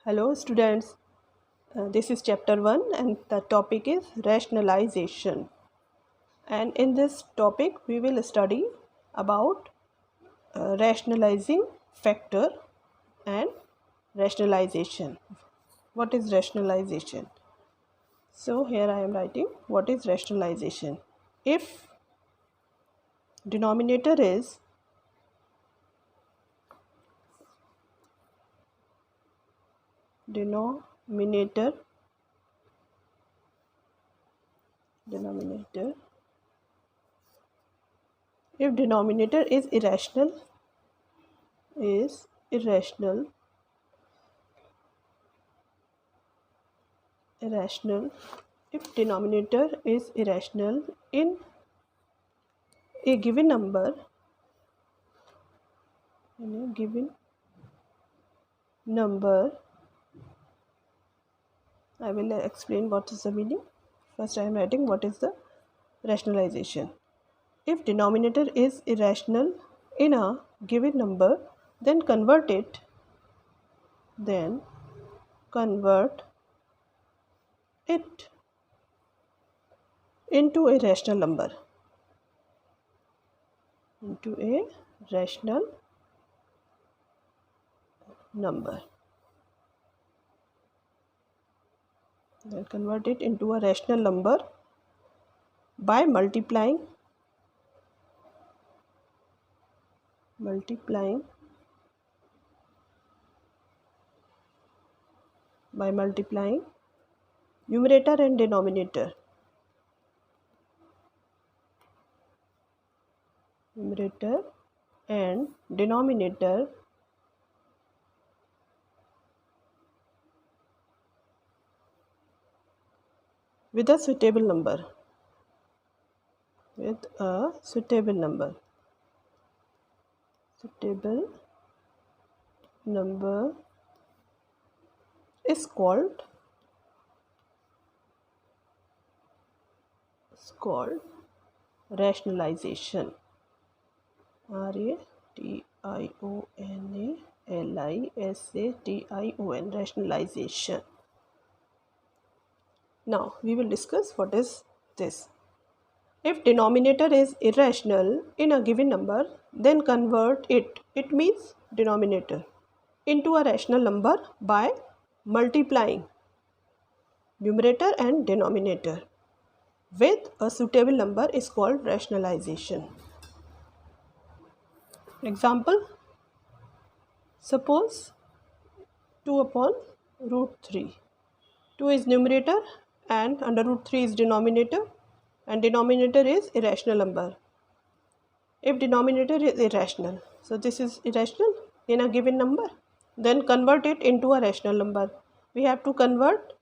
Hello students, this is chapter 1 and the topic is rationalization, and in this topic we will study about rationalizing factor and rationalization. What is rationalization? So here I am writing what is rationalization. If denominator is denominator if denominator is irrational if denominator is irrational in a given number I will explain what is the meaning. First I am writing what is the rationalization. If denominator is irrational in a given number, then convert it into a rational number. Then convert it into a rational number by multiplying numerator and denominator. With a suitable number. Suitable number is called rationalization. Rationalization. Rationalization. Now we will discuss what is this. If denominator is irrational in a given number, then convert it means denominator, into a rational number by multiplying numerator and denominator with a suitable number is called rationalization. Example, suppose 2 upon root 3. 2 is numerator and under root 3 is denominator, and denominator is irrational number. If denominator is irrational, so this is irrational in a given number, then convert it into a rational number. We have to convert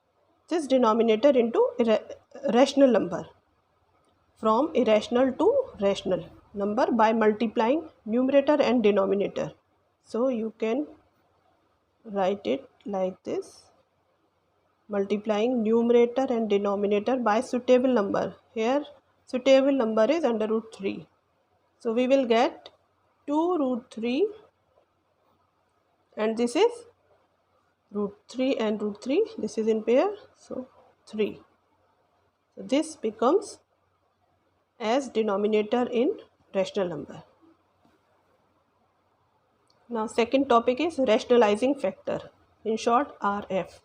this denominator into rational number, from irrational to rational number by multiplying numerator and denominator. So you can write it like this: multiplying numerator and denominator by suitable number. Here suitable number is under root 3. So we will get 2 root 3, and this is root 3 and root 3. This is in pair, so 3. So this becomes as denominator in rational number. Now second topic is rationalizing factor, in short RF.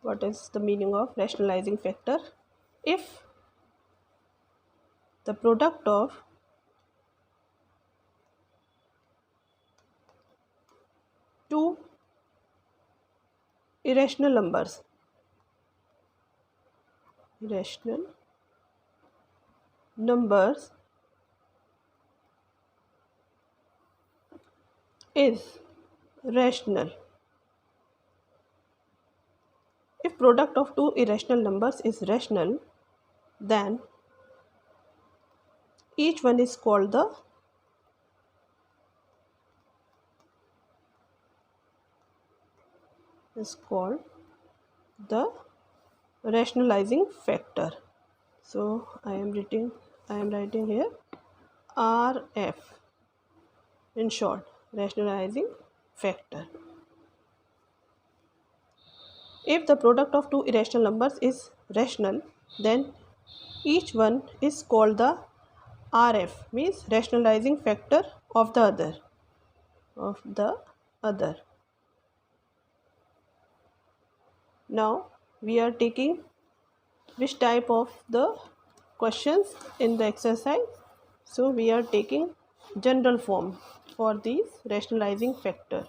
What is the meaning of rationalizing factor? If the product of two irrational numbers is rational. If product of two irrational numbers is rational, then each one is called the rationalizing factor. So I am writing here RF, in short, rationalizing factor. If the product of two irrational numbers is rational, then each one is called the RF, means rationalizing factor of the other. Now we are taking which type of the questions in the exercise. So we are taking general form for these rationalizing factor.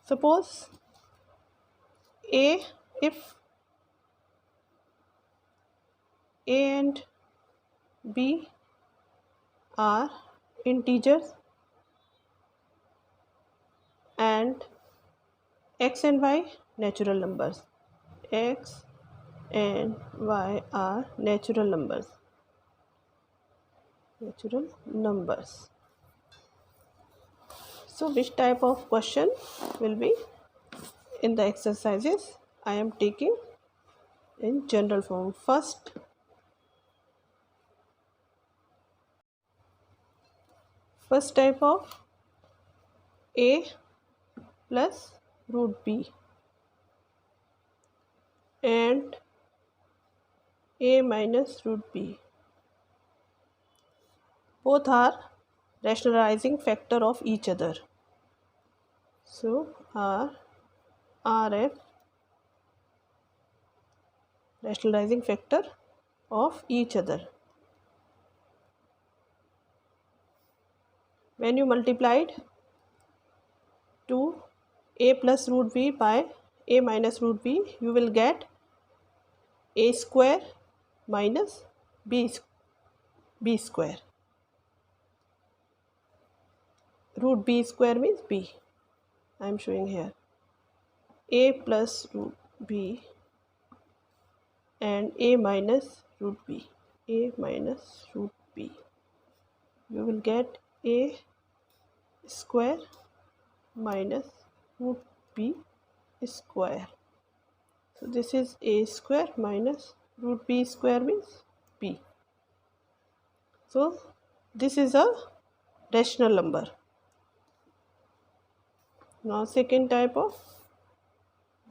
Suppose A, if A and B are integers and x and y natural numbers. X and y are natural numbers. So which type of question will be in the exercises? I am taking in general form. First type of A plus root B and A minus root B. Both are rationalizing factor of each other. So are RF rationalizing factor of each other. When you multiplied to A plus root B by A minus root B, you will get A square minus B square. Root B square means B. I am showing here. A plus root B and A minus root B. A minus root B. You will get A square minus root B square. So this is A square minus root B square means B. So this is a rational number. Now second type of,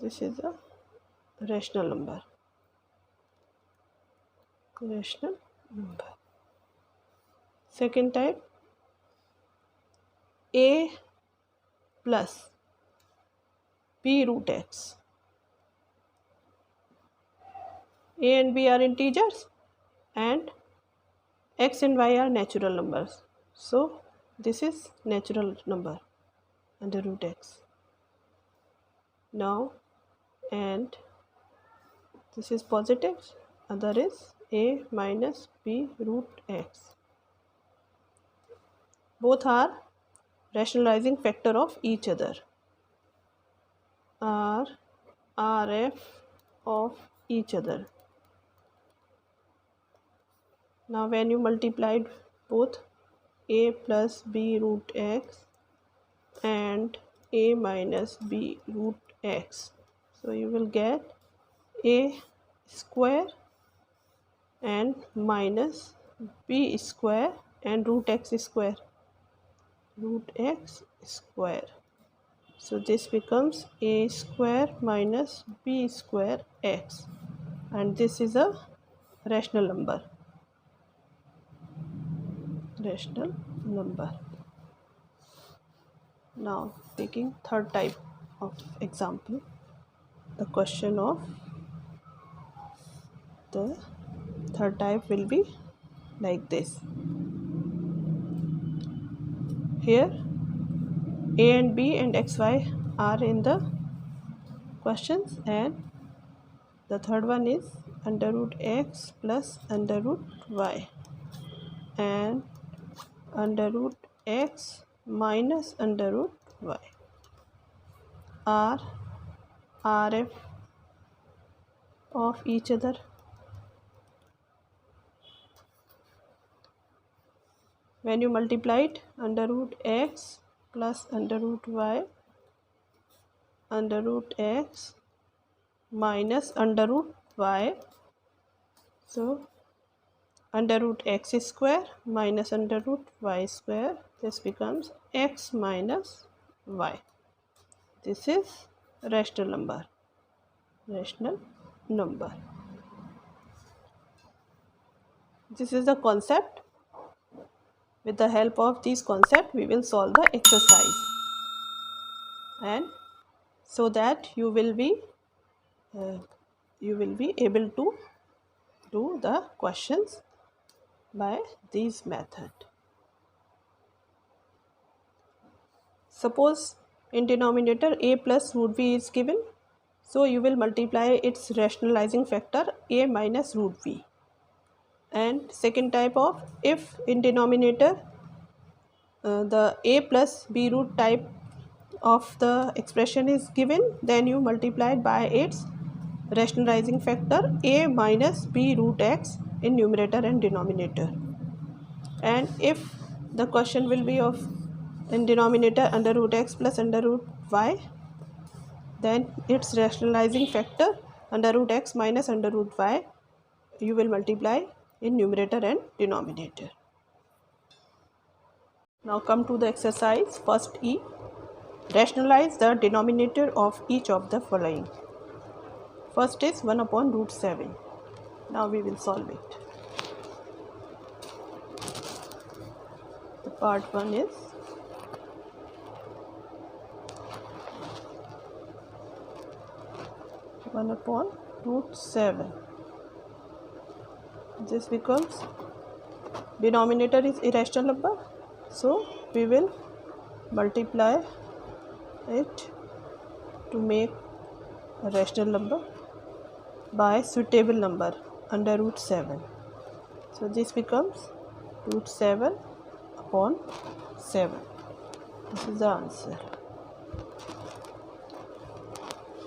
this is a rational number. Second type, A plus B root x. A and B are integers and x and y are natural numbers. So this is natural number under root x. Now, and this is positive, other is A minus B root x. Both are rationalizing factor of each other, are RF of each other. Now when you multiplied both A plus B root x and A minus B root x, so you will get A square and minus B square and root x square. So this becomes A square minus B square x, and this is a rational number. Now taking third type of example, the question of the third type will be like this. Here A and B and xy are in the questions, and the third one is under root x plus under root y and under root x minus under root y are RF of each other. When you multiplied under root x plus under root y, under root x minus under root y, so under root x square minus under root y square, this becomes x minus y. This is rational number. rational number. This is the concept. With the help of this concept, we will solve the exercise, and so that uh, you will be able to do the questions by this method. Suppose in denominator a plus root v is given, so you will multiply its rationalizing factor a minus root v. And second type of, if in denominator the a plus b root type of the expression is given, then you multiply it by its rationalizing factor a minus b root x in numerator and denominator. And if the question will be of in denominator under root x plus under root y, then its rationalizing factor under root x minus under root y you will multiply in numerator and denominator. Now come to the exercise. First E. Rationalize the denominator of each of the following. First is 1 upon root 7. Now we will solve it. The part 1 is 1 upon root 7. This becomes, denominator is irrational number, so we will multiply it to make a rational number by suitable number under root 7. So this becomes root 7 upon 7. This is the answer.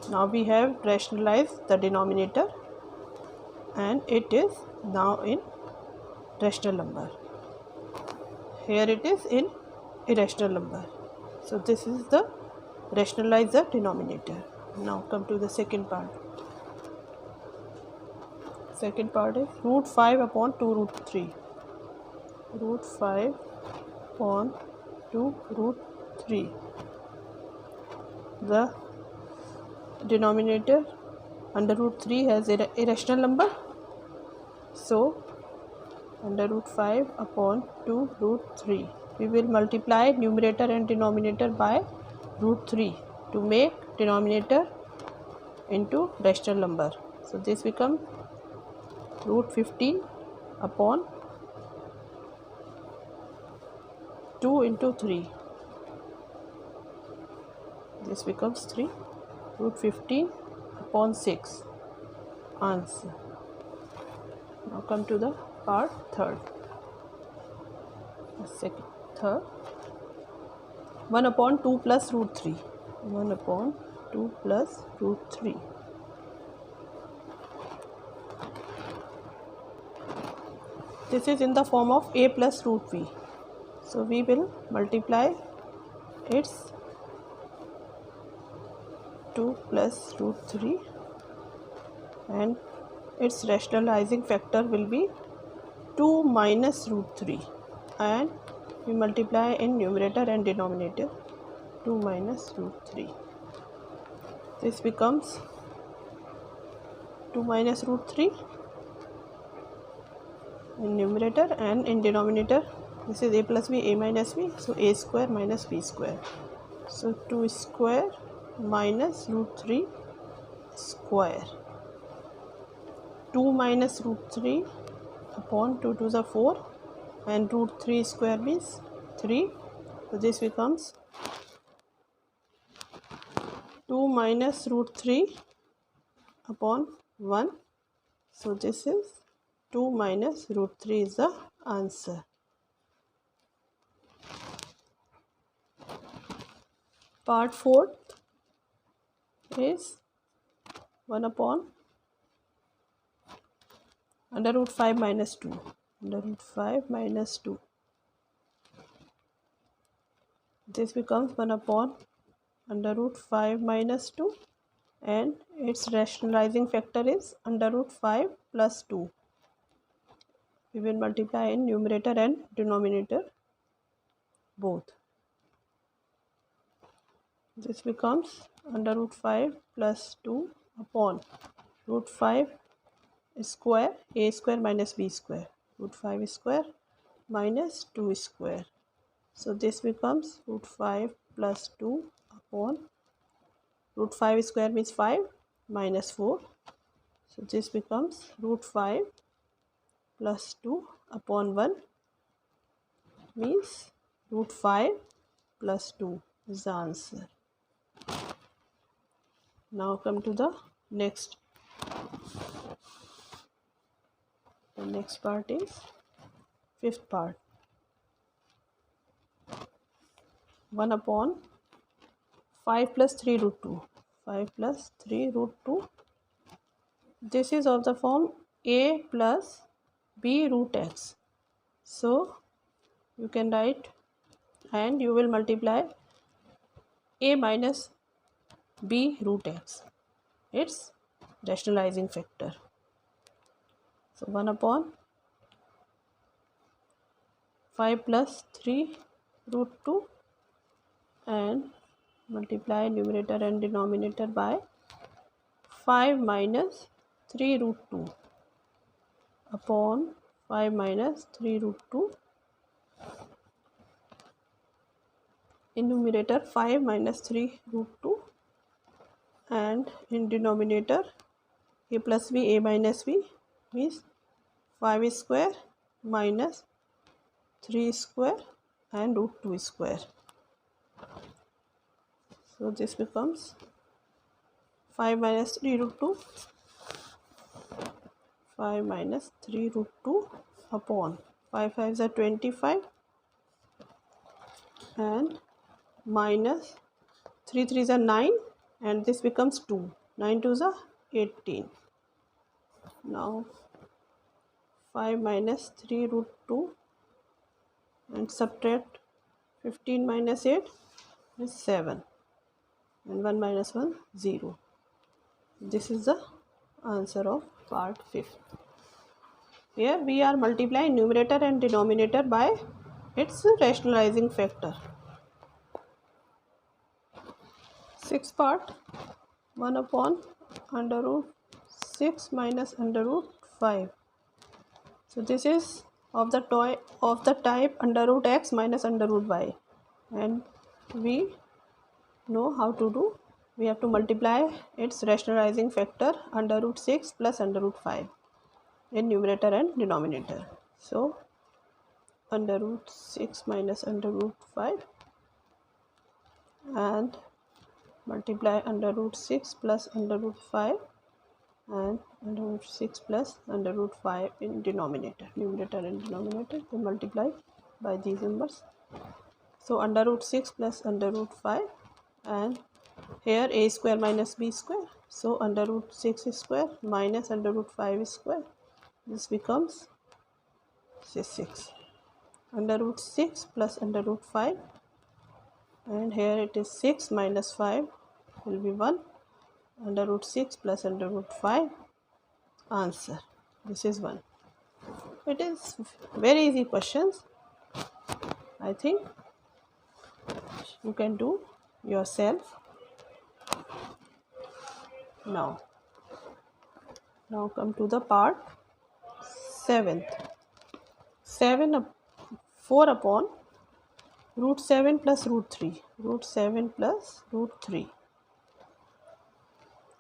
Now we have rationalized the denominator and it is now in rational number. Here it is in irrational number. So this is the rationalizer denominator. Now come to the second part. Second part is root 5 upon 2 root 3. Root 5 upon 2 root 3. The denominator under root 3 has irrational number. So under root 5 upon 2 root 3. We will multiply numerator and denominator by root 3 to make denominator into rational number. So this becomes root 15 upon 2 into 3. This becomes 3. Root 15 upon 6. Answer. Now come to the part third. Third. 1 upon 2 plus root 3. 1 upon 2 plus root 3. This is in the form of a plus root v. So we will multiply its 2 plus root 3 and its rationalizing factor will be 2 minus root 3, and we multiply in numerator and denominator 2 minus root 3. This becomes 2 minus root 3 in numerator, and in denominator this is a plus b, a minus b, so a square minus b square. So 2 square minus root 3 square. 2 minus root 3 upon 2 to the 4, and root 3 square means 3. So this becomes 2 minus root 3 upon 1. So this is 2 minus root 3 is the answer. Part 4 is 1 upon under root 5 minus 2. Under root 5 minus 2. This becomes 1 upon under root 5 minus 2, and its rationalizing factor is under root 5 plus 2. We will multiply in numerator and denominator both. This becomes under root 5 plus 2 upon root 5 square a square minus b square, root 5 square minus 2 square. So this becomes root 5 plus 2 upon root 5 square means 5 minus 4. So this becomes root 5 plus 2 upon 1 means root 5 plus 2 is the answer. Now come to the next. The next part is fifth part. 1 upon 5 plus 3 root 2. 5 plus 3 root 2. This is of the form a plus b root x. So you can write, and you will multiply a minus b root x, its rationalizing factor. So 1 upon 5 plus 3 root 2 and multiply numerator and denominator by 5 minus 3 root 2 upon 5 minus 3 root 2. In numerator 5 minus 3 root 2 and in denominator a plus b, a minus b means 5 square minus 3 square and root 2 square. So this becomes 5 minus 3 root 2, 5 minus 3 root 2 upon 5 5s are 25 and minus 3 3s are 9 and this becomes 2. 9 2s are 18. Now 5 minus 3 root 2 and subtract 15 minus 8 is 7 and 1 minus 1 0. This is the answer of part 5th. Here we are multiplying numerator and denominator by its rationalizing factor. Sixth part, 1 upon under root 6 minus under root 5. So this is of the type under root x minus under root y, and we know how to do. We have to multiply its rationalizing factor under root 6 plus under root 5 in numerator and denominator. So under root 6 minus under root 5 and multiply under root 6 plus under root 5 and under root 6 plus under root 5 in denominator. Numerator and denominator we multiply by these numbers. So under root 6 plus under root 5 and here a square minus b square. So under root 6 square minus under root 5 square. This becomes 6. Under root 6 plus under root 5 and here it is 6 minus 5 will be 1. Under root 6 plus under root 5, answer. This is 1. It is very easy questions. I think you can do yourself. Now come to the part 7th. 4 upon root 7 plus root 3. Root 7 plus root 3.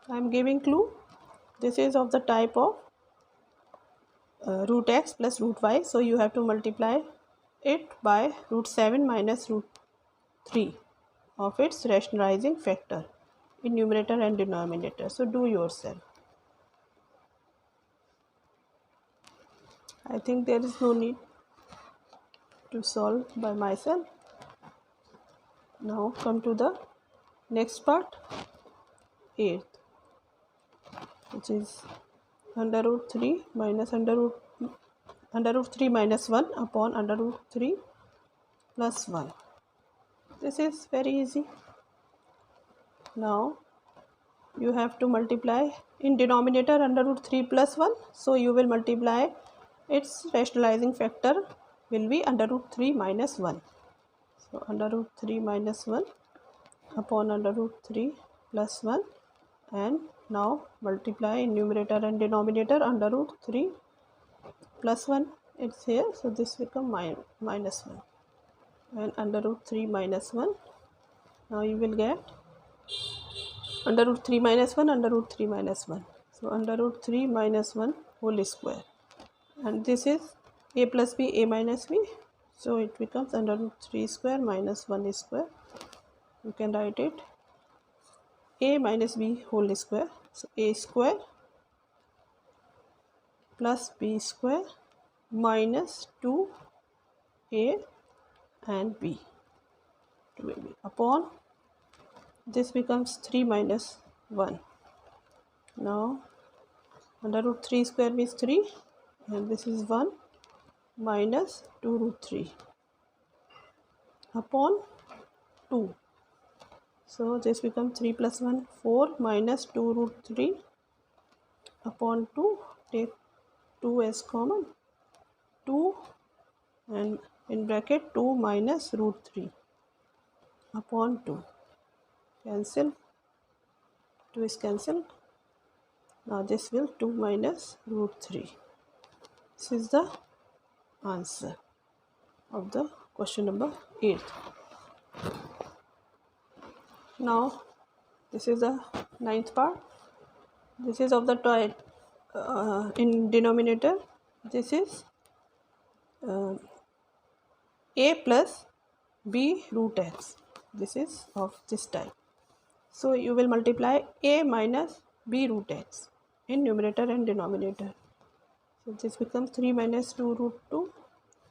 I am giving clue. This is of the type of root x plus root y. So you have to multiply it by root 7 minus root 3 of its rationalizing factor in numerator and denominator. So do yourself. I think there is no need to solve by myself. Now come to the next part, 8th, which is under root 3 minus under root 3 minus 1 upon under root 3 plus 1. This is very easy. Now you have to multiply in denominator under root 3 plus 1. So you will multiply its rationalizing factor will be under root 3 minus 1. So under root 3 minus 1 upon under root 3 plus 1 and Now multiply in numerator and denominator. Under root 3 plus 1, it's here, so this become minus 1, and under root 3 minus 1. Now you will get under root 3 minus 1, under root 3 minus 1. So under root 3 minus 1 whole square, and this is a plus b, a minus b, so it becomes under root 3 square minus 1 square. You can write it a minus b whole square. So a square plus b square minus 2a and b, 2ab, upon this becomes 3 minus 1. Now under root 3 square means 3, and this is 1 minus 2 root 3 upon 2. So this becomes 3 plus 1, 4 minus 2 root 3 upon 2. Take 2 as common, 2, and in bracket 2 minus root 3 upon 2. Cancel, 2 is cancelled. Now this will 2 minus root 3. This is the answer of the question number 8. Now this is the 9th part. This is of the type in denominator. This is a plus b root x. This is of this type. So you will multiply a minus b root x in numerator and denominator. So this becomes 3 minus 2 root 2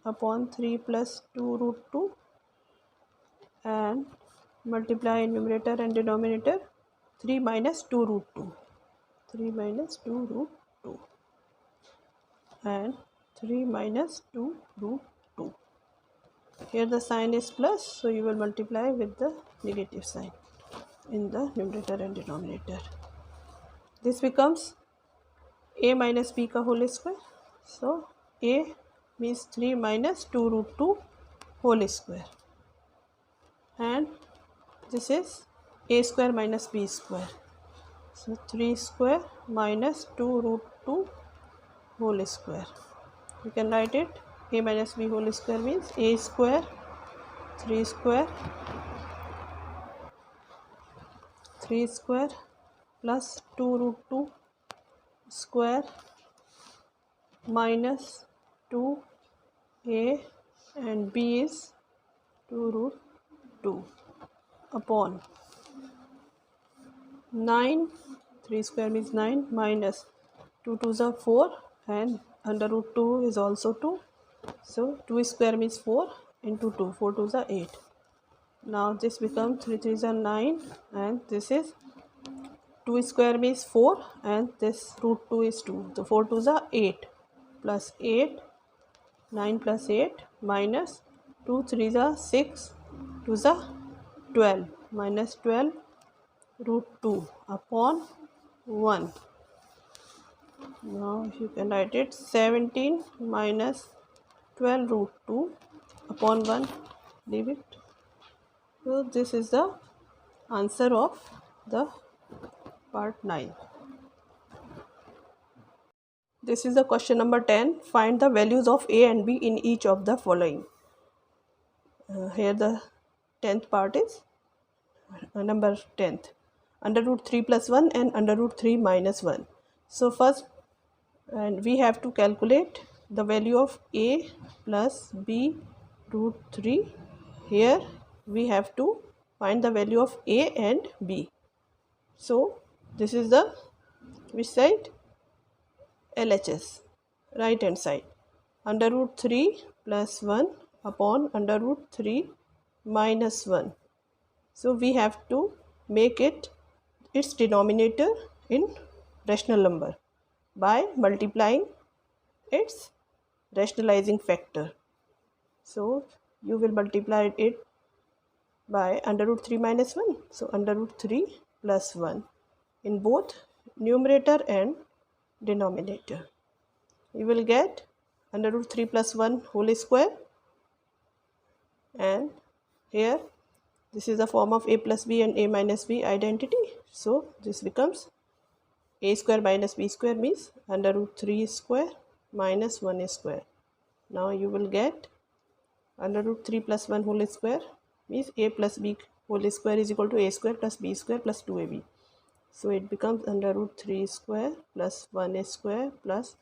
upon 3 plus 2 root 2, and multiply in numerator and denominator 3 minus 2 root 2, 3 minus 2 root 2, and 3 minus 2 root 2. Here the sign is plus, so you will multiply with the negative sign in the numerator and denominator. This becomes a minus b ka whole square. So a means 3 minus 2 root 2 whole square, and this is a square minus b square. So 3 square minus 2 root 2 whole square. You can write it a minus b whole square means a square 3 square plus 2 root 2 square minus 2a and b is 2 root 2 upon 9, 3 square means 9, minus 2 2s are 4, and under root 2 is also 2. So 2 square means 4 into 2, 4 2s are 8. Now this becomes 3 3s are 9, and this is 2 square means 4, and this root 2 is 2. So 4 2s are 8 plus 8, 9 plus 8 minus 2 3s are 6, 2s are 12 minus 12 root 2 upon 1. Now you can write it 17 minus 12 root 2 upon 1. Leave it. So this is the answer of the part 9. This is the question number 10. Find the values of a and b in each of the following. Here the 10th part is number 10th. Under root 3 plus 1 and under root 3 minus 1. So first, and we have to calculate the value of a plus b root 3. Here we have to find the value of a and b. So this is the which side? LHS, right hand side. Under root 3 plus 1 upon under root 3 minus 1. So we have to make it its denominator in rational number by multiplying its rationalizing factor. So you will multiply it by under root 3 minus 1. So under root 3 plus 1 in both numerator and denominator. You will get under root 3 plus 1 whole square, and here this is the form of a plus b and a minus b identity. So this becomes a square minus b square means under root 3 square minus 1 square. Now you will get under root 3 plus 1 whole square means a plus b whole square is equal to a square plus b square plus 2ab. So it becomes under root 3 square plus 1 square plus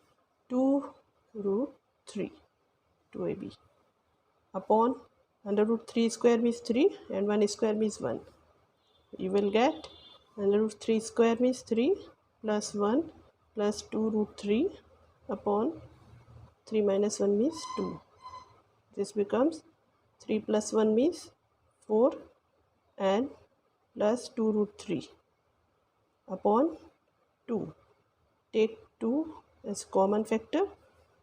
2 root 3 2ab upon under root 3 square means 3 and 1 square means 1. You will get under root 3 square means 3 plus 1 plus 2 root 3 upon 3 minus 1 means 2. This becomes 3 plus 1 means 4 and plus 2 root 3 upon 2. Take 2 as common factor.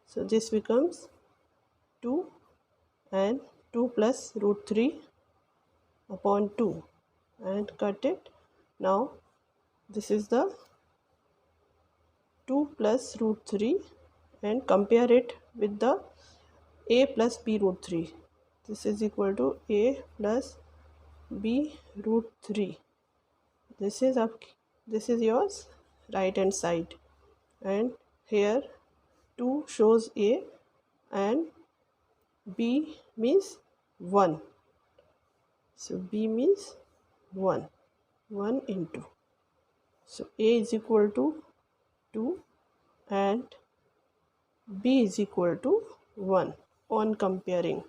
So this becomes 2 and 2 plus root 3 upon 2 and cut it. Now this is the 2 plus root 3 and compare it with the a plus b root 3. This is equal to a plus b root 3. This is yours right hand side, and here 2 shows a and b means 1. So b means 1 into. So a is equal to 2 and b is equal to 1 on comparing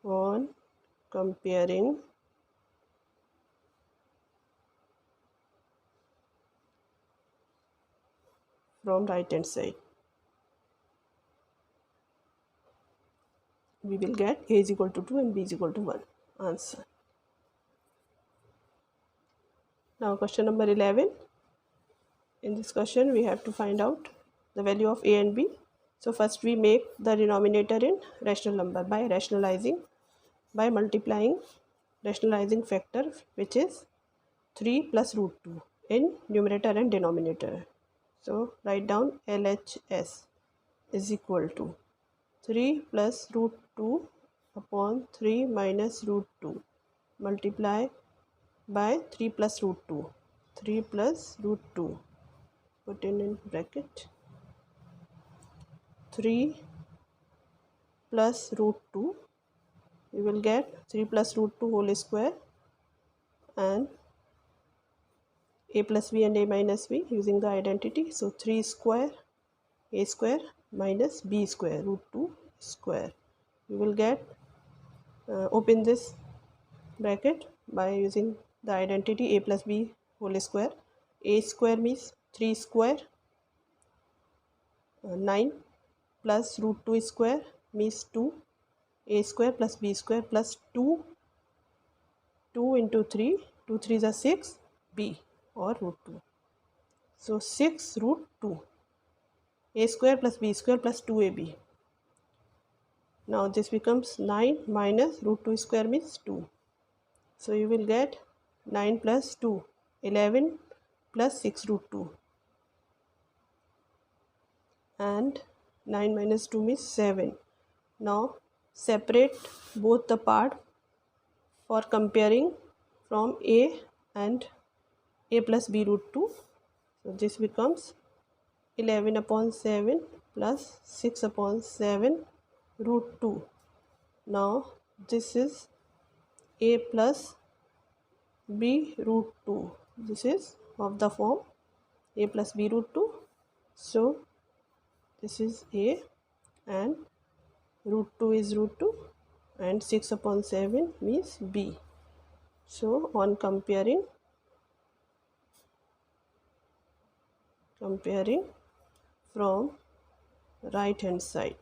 from right hand side. We will get a is equal to 2 and b is equal to 1. Answer. Now question number 11. In this question we have to find out the value of a and b. So first we make the denominator in rational number by multiplying rationalizing factor, which is 3 plus root 2 in numerator and denominator. So write down LHS is equal to 3 plus root 2 upon 3 minus root 2 multiply by 3 plus root 2. 3 plus root 2, put in bracket, 3 plus root 2, you will get 3 plus root 2 whole square and a plus b and a minus b using the identity. So 3 square a square minus b square root 2 square. You will get open this bracket by using the identity a plus b whole square. A square means 3 square 9 plus root 2 square means 2 a square plus b square plus 2 into 3 2 3s are 6 b or root 2. So 6 root 2 a square plus b square plus 2ab. Now this becomes 9 minus root 2 square means 2. So you will get 9 plus 2 11 plus 6 root 2 and 9 minus 2 means 7. Now separate both the part for comparing from a and a plus b root 2. So this becomes 11 upon 7 plus 6 upon 7 root 2. Now this is a plus b root 2. This is of the form a plus b root 2. So this is a and root 2 is root 2 and 6 upon 7 means b. So on comparing from right hand side,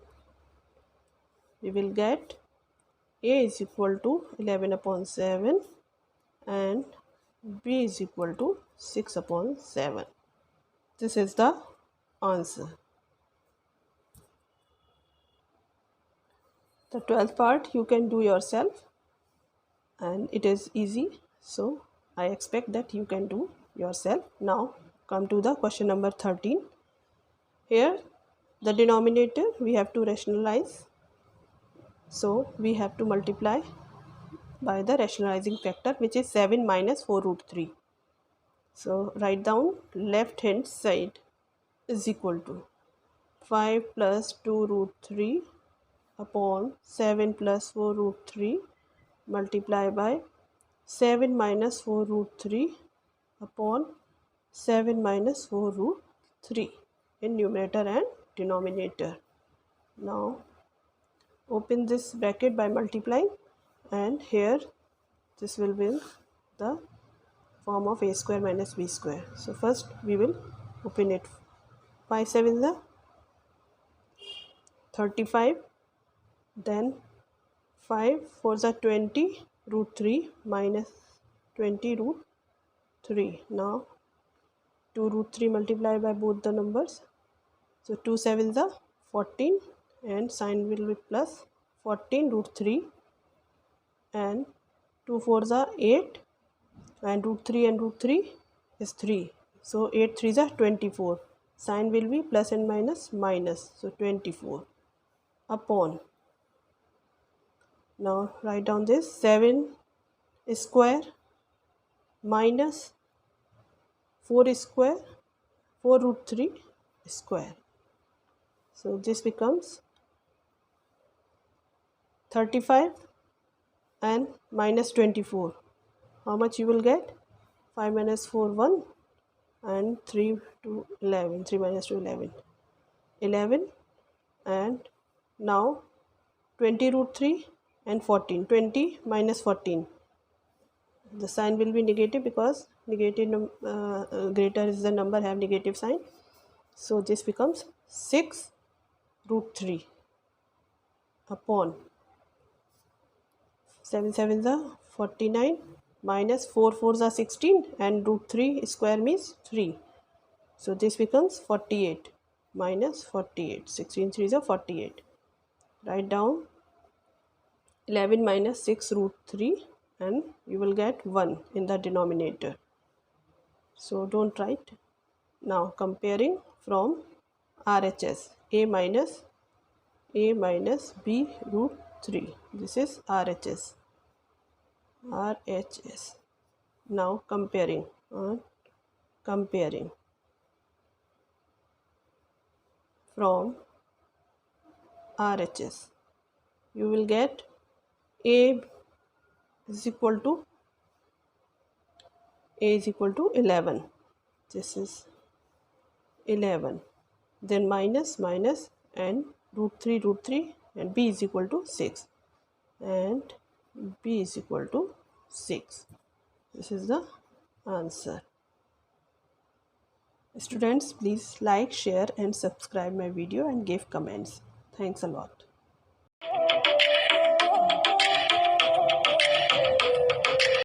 we will get a is equal to 11 upon 7 and b is equal to 6 upon 7. This is the answer. The 12th part you can do yourself and it is easy, so I expect that you can do yourself. Now come to the question number 13. Here the denominator we have to rationalize, so we have to multiply by the rationalizing factor, which is 7 minus 4 root 3. So write down left hand side is equal to 5 plus 2 root 3 upon 7 plus 4 root 3 multiply by 7 minus 4 root 3 upon 7 minus 4 root 3 in numerator and denominator. Now open this bracket by multiplying, and here this will be the form of a square minus b square. So first we will open it. 5 7 is 35, then 5 4 is 20 root 3 minus 20 root 3. Now 2 root 3 multiplied by both the numbers. So 2 7 is 14, and sign will be plus 14 root 3, and 2 4 is 8, and root 3 and root 3 is 3. So 8 3 is 24. Sign will be plus and minus minus. So 24 upon. Now write down this 7 square minus 4 square 4 root 3 square. So this becomes 35 and minus 24. How much you will get? 5 minus 4 1, and 3 to 11. 3 minus 2 11. 11, and now 20 root 3 and 14. 20 minus 14. The sign will be negative because negative greater is the number have negative sign. So this becomes 6 root 3 upon 7 7 is 49 minus 4 4 is 16, and root 3 square means 3. So this becomes 48 minus 48. 16 3 is 48. Write down 11 minus 6 root 3, and you will get 1 in the denominator. So don't write. Now comparing from RHS, a minus b root 3. This is RHS. Now comparing from RHS, you will get a is equal to 11. This is 11. Then minus and root 3, and b is equal to 6, and b is equal to 6. This is the answer. Students, please like, share and subscribe my video and give comments. Thanks a lot.